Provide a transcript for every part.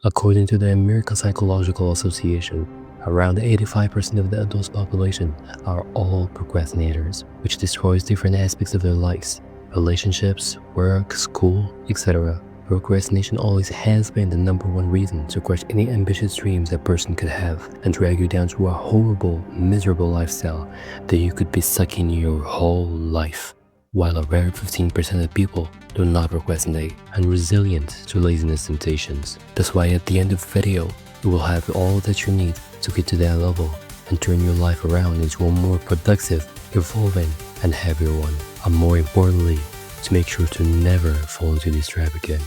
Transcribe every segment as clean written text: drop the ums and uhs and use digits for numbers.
According to the American Psychological Association, around 85% of the adult population are all procrastinators, which destroys different aspects of their lives, relationships, work, school, etc. Procrastination always has been the number one reason to crush any ambitious dreams a person could have and drag you down to a horrible, miserable lifestyle that you could be stuck in your whole life. While a rare 15% of people do not procrastinate and resilient to laziness temptations. That's why at the end of the video, you will have all that you need to get to that level and turn your life around into a more productive, evolving, and happier one. And more importantly, to make sure to never fall into this trap again.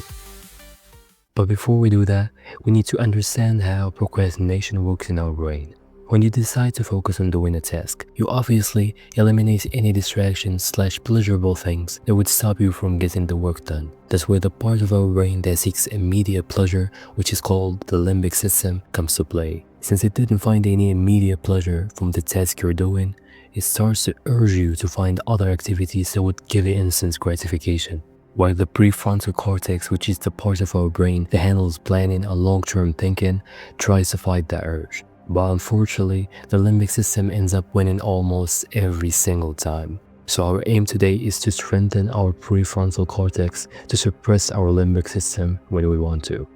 But before we do that, we need to understand how procrastination works in our brain. When you decide to focus on doing a task, you obviously eliminate any distractions/pleasurable things that would stop you from getting the work done. That's where the part of our brain that seeks immediate pleasure, which is called the limbic system, comes to play. Since it didn't find any immediate pleasure from the task you're doing, it starts to urge you to find other activities that would give it instant gratification. While the prefrontal cortex, which is the part of our brain that handles planning and long-term thinking, tries to fight that urge. But unfortunately, the limbic system ends up winning almost every single time. So our aim today is to strengthen our prefrontal cortex to suppress our limbic system when we want to.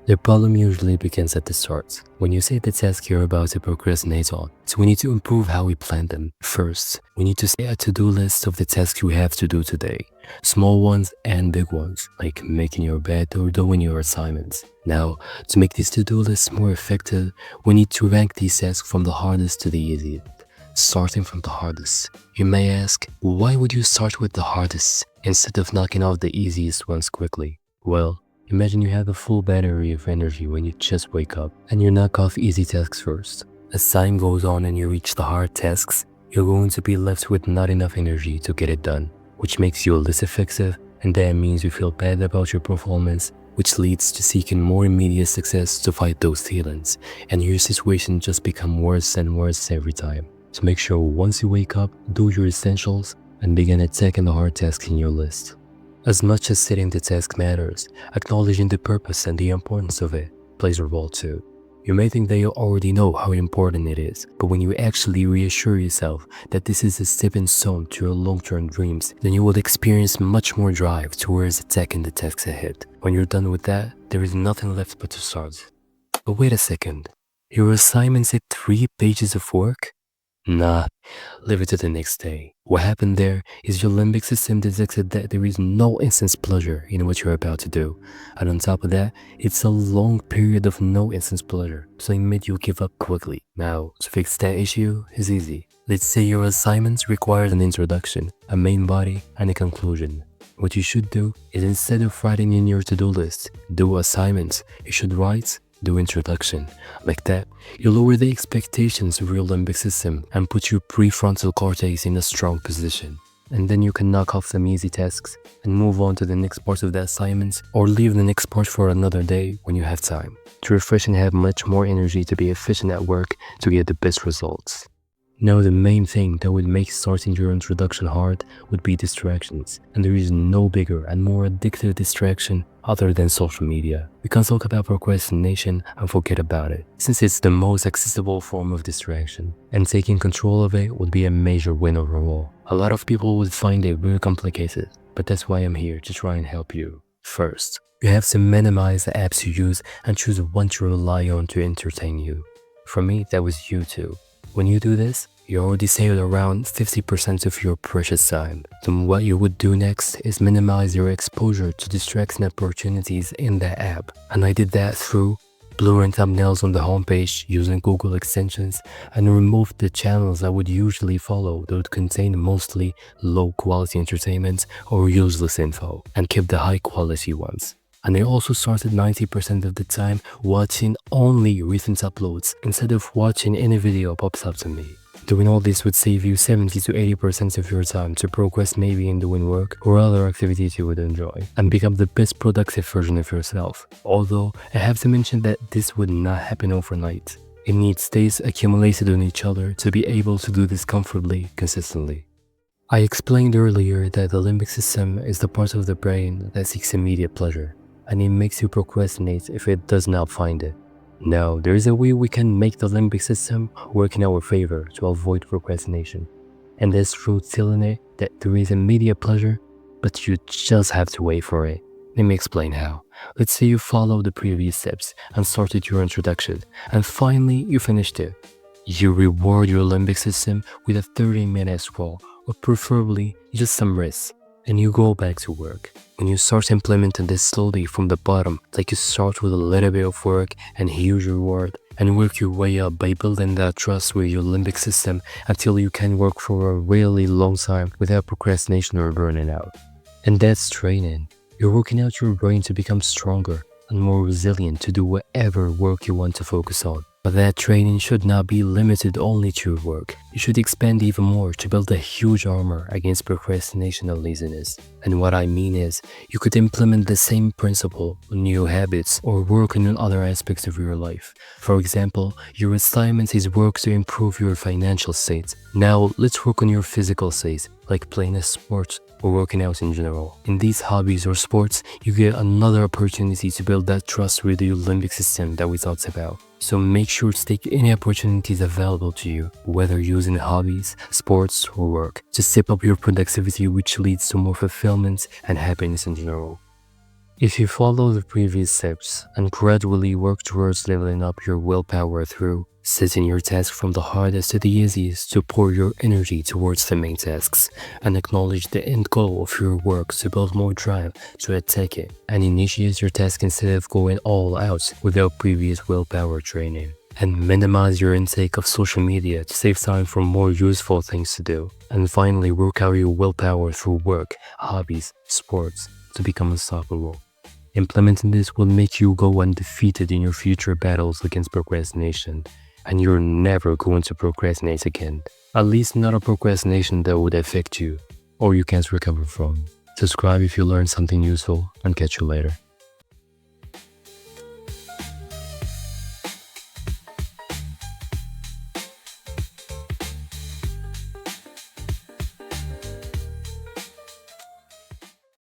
The problem usually begins at the start, when you say the task you're about to procrastinate on. So we need to improve how we plan them. First, we need to set a to-do list of the tasks we have to do today. Small ones and big ones, like making your bed or doing your assignments. Now, to make these to-do lists more effective, we need to rank these tasks from the hardest to the easiest. Starting from the hardest. You may ask, why would you start with the hardest instead of knocking off the easiest ones quickly? Well, imagine you have a full battery of energy when you just wake up and you knock off easy tasks first. As time goes on and you reach the hard tasks, you're going to be left with not enough energy to get it done, which makes you less effective, and that means you feel bad about your performance, which leads to seeking more immediate success to fight those feelings, and your situation just becomes worse and worse every time. So make sure once you wake up, do your essentials and begin attacking the hard tasks in your list. As much as setting the task matters, acknowledging the purpose and the importance of it plays a role too. You may think that you already know how important it is, but when you actually reassure yourself that this is a stepping stone to your long-term dreams, then you will experience much more drive towards attacking the tasks ahead. When you're done with that, there is nothing left but to start. But wait a second, your assignment said 3 pages of work? Nah, leave it to the next day. What happened there is your limbic system detected that there is no instant pleasure in what you're about to do. And on top of that, it's a long period of no instant pleasure, so it made you give up quickly. Now, to fix that issue is easy. Let's say your assignments require an introduction, a main body, and a conclusion. What you should do is instead of writing in your to-do list, do assignments, you should write do introduction. Like that, you lower the expectations of your limbic system and put your prefrontal cortex in a strong position. And then you can knock off some easy tasks and move on to the next part of the assignments, or leave the next part for another day when you have time, to refresh and have much more energy to be efficient at work to get the best results. Now, the main thing that would make starting your introduction hard would be distractions, and there is no bigger and more addictive distraction other than social media. We can talk about procrastination and forget about it, since it's the most accessible form of distraction, and taking control of it would be a major win overall. A lot of people would find it very complicated, but that's why I'm here to try and help you. First, you have to minimize the apps you use and choose one to rely on to entertain you. For me, that was YouTube. When you do this, you already saved around 50% of your precious time. Then what you would do next is minimize your exposure to distraction opportunities in that app. And I did that through blurring thumbnails on the homepage using Google extensions, and removed the channels I would usually follow that would contain mostly low quality entertainment or useless info, and kept the high quality ones. And I also started 90% of the time watching only recent uploads instead of watching any video pops up to me. Doing all this would save you 70 to 80% of your time to progress maybe in doing work or other activities you would enjoy, and become the best productive version of yourself. Although, I have to mention that this would not happen overnight. It needs days accumulated on each other to be able to do this comfortably, consistently. I explained earlier that the limbic system is the part of the brain that seeks immediate pleasure. and it makes you procrastinate if it does not find it. Now, there is a way we can make the limbic system work in our favor to avoid procrastination. And that's through telling it that there is immediate pleasure, but you just have to wait for it. Let me explain how. Let's say you followed the previous steps and started your introduction, and finally you finished it. You reward your limbic system with a 30-minute scroll, or preferably just some rest, and you go back to work. When you start implementing this slowly from the bottom, like you start with a little bit of work and huge reward, and work your way up by building that trust with your limbic system until you can work for a really long time without procrastination or burning out. And that's training. You're working out your brain to become stronger and more resilient to do whatever work you want to focus on. But that training should not be limited only to your work. You should expand even more to build a huge armor against procrastination and laziness. And what I mean is, you could implement the same principle on new habits or work on other aspects of your life. For example, your assignment is work to improve your financial state. Now, let's work on your physical state, like playing a sport or working out in general. In these hobbies or sports, you get another opportunity to build that trust with your limbic system that we talked about. So make sure to take any opportunities available to you, whether using hobbies, sports, or work, to step up your productivity, which leads to more fulfillment and happiness in general. If you follow the previous steps and gradually work towards leveling up your willpower through setting your task from the hardest to the easiest to pour your energy towards the main tasks, and acknowledge the end goal of your work to build more drive to attack it, and initiate your task instead of going all out without previous willpower training. And minimize your intake of social media to save time for more useful things to do. And finally, work out your willpower through work, hobbies, sports to become unstoppable. Implementing this will make you go undefeated in your future battles against procrastination, and you're never going to procrastinate again. At least not a procrastination that would affect you or you can't recover from. Subscribe if you learned something useful, and catch you later.